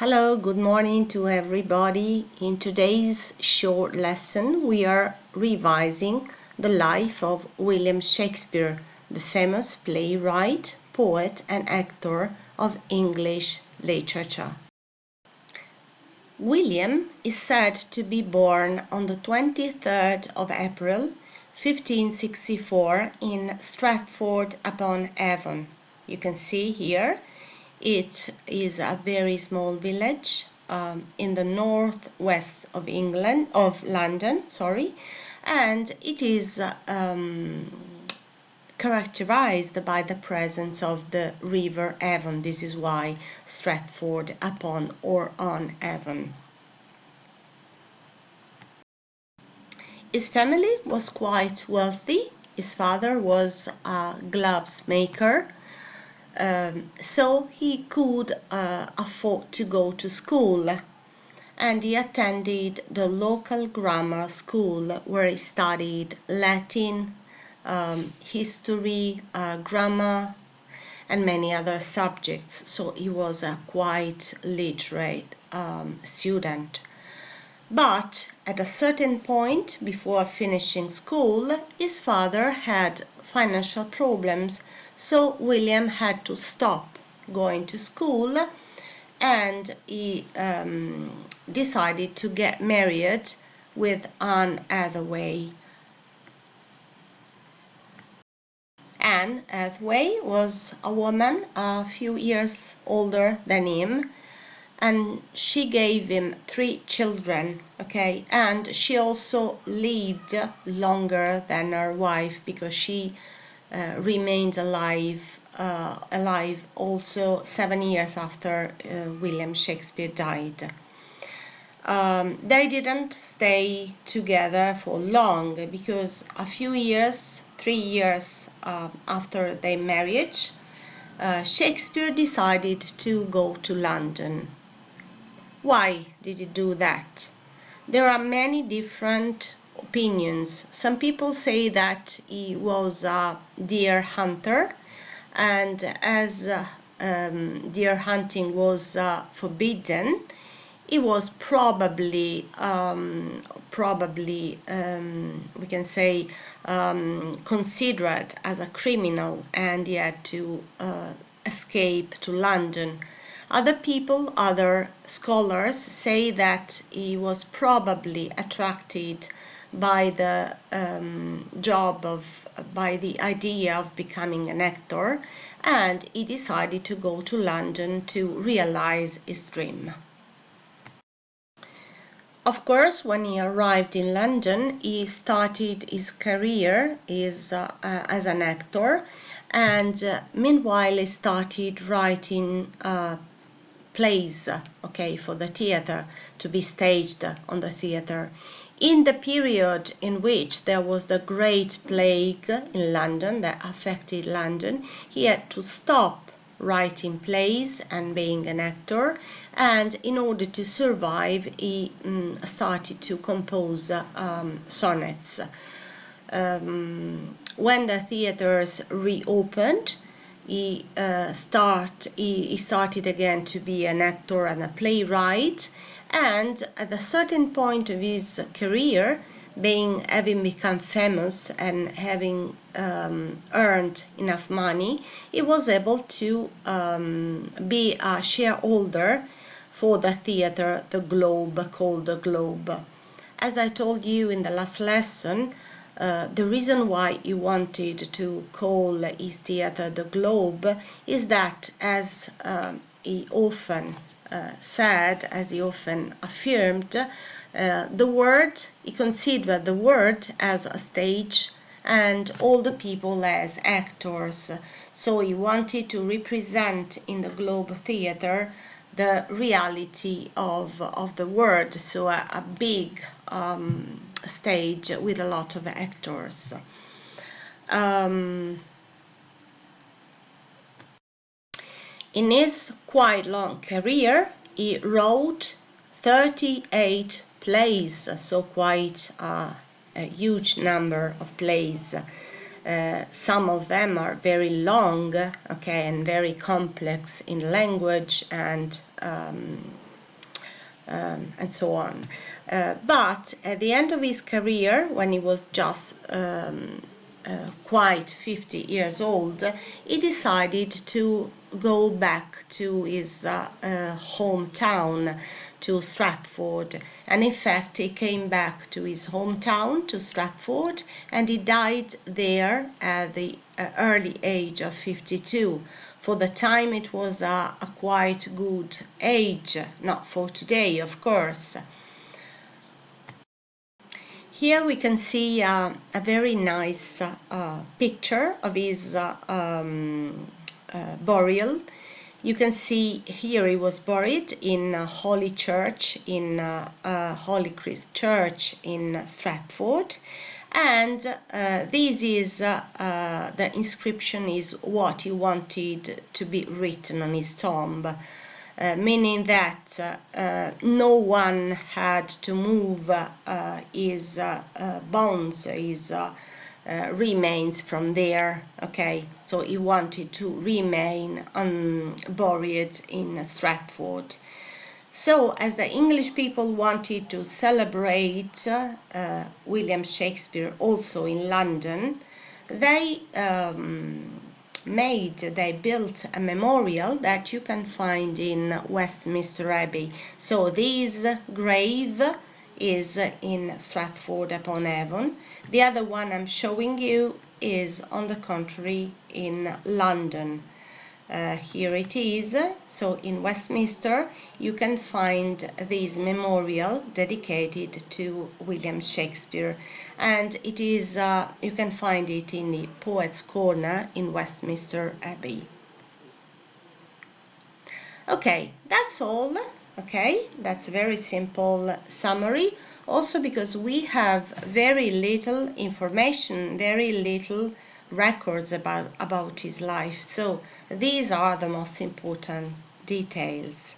Hello, good morning to everybody. In today's short lesson, we are revising the life of William Shakespeare, the famous playwright, poet, and actor of English literature. William is said to be born on the 23rd of April, 1564, in Stratford-upon-Avon. You can see here it is a very small village in the northwest of London, and it is characterized by the presence of the river Avon. This is why Stratford-upon-Avon. His family was quite wealthy. His father was a gloves maker, so he could afford to go to school, and he attended the local grammar school where he studied Latin, history, grammar, and many other subjects. So he was a quite literate student. But at a certain point before finishing school, his father had financial problems, so William had to stop going to school, and he decided to get married with Anne Hathaway. Anne Hathaway was a woman a few years older than him, and she gave him 3 children, okay, and she also lived longer than her wife because she remained alive also 7 years after William Shakespeare died. They didn't stay together for long because a few years, 3 years after their marriage, Shakespeare decided to go to London. Why did he do that? There are many different opinions. Some people say that he was a deer hunter, and as deer hunting was forbidden, he was probably we can say considered as a criminal, and he had to escape to London. Other scholars say that he was probably attracted by the by the idea of becoming an actor, and he decided to go to London to realize his dream. Of course, when he arrived in London, he started his career as an actor, and meanwhile he started writing plays, okay, for the theater, to be staged on the theater. In the period in which there was the Great Plague in London that affected London, he had to stop writing plays and being an actor, and in order to survive he started to compose sonnets. When the theaters reopened, he started again to be an actor and a playwright, and at a certain point of his career, having become famous and having earned enough money, he was able to be a shareholder for the theater, called the Globe. As I told you in the last lesson, the reason why he wanted to call his theater the Globe is that, as he often said, as he often affirmed, he considered the world as a stage and all the people as actors. So he wanted to represent in the Globe Theatre the reality of the world, so a big stage with a lot of actors. In his quite long career, he wrote 38 plays, so quite a huge number of plays. Some of them are very long, okay, and very complex in language and and so on. But at the end of his career, when he was just quite 50 years old, he decided to go back to his hometown, to Stratford. And in fact, he came back to his hometown, to Stratford, and he died there at the early age of 52. For the time, it was a quite good age, not for today, of course. Here we can see a very nice picture of his burial. You can see here he was buried in Holy Church, in Holy Christ Church in Stratford. And this is the inscription is what he wanted to be written on his tomb. Meaning that no one had to move his bones, his remains from there. Okay, so he wanted to remain buried in Stratford. So, as the English people wanted to celebrate William Shakespeare also in London, they built a memorial that you can find in Westminster Abbey. So this grave is in Stratford-upon-Avon. The other one I'm showing you is, on the contrary, in London. Here it is. So in Westminster you can find this memorial dedicated to William Shakespeare, and it is you can find it in the Poets' Corner in Westminster Abbey. Okay, that's all. Okay, that's a very simple summary, also because we have very little information, very little records about his life. So these are the most important details.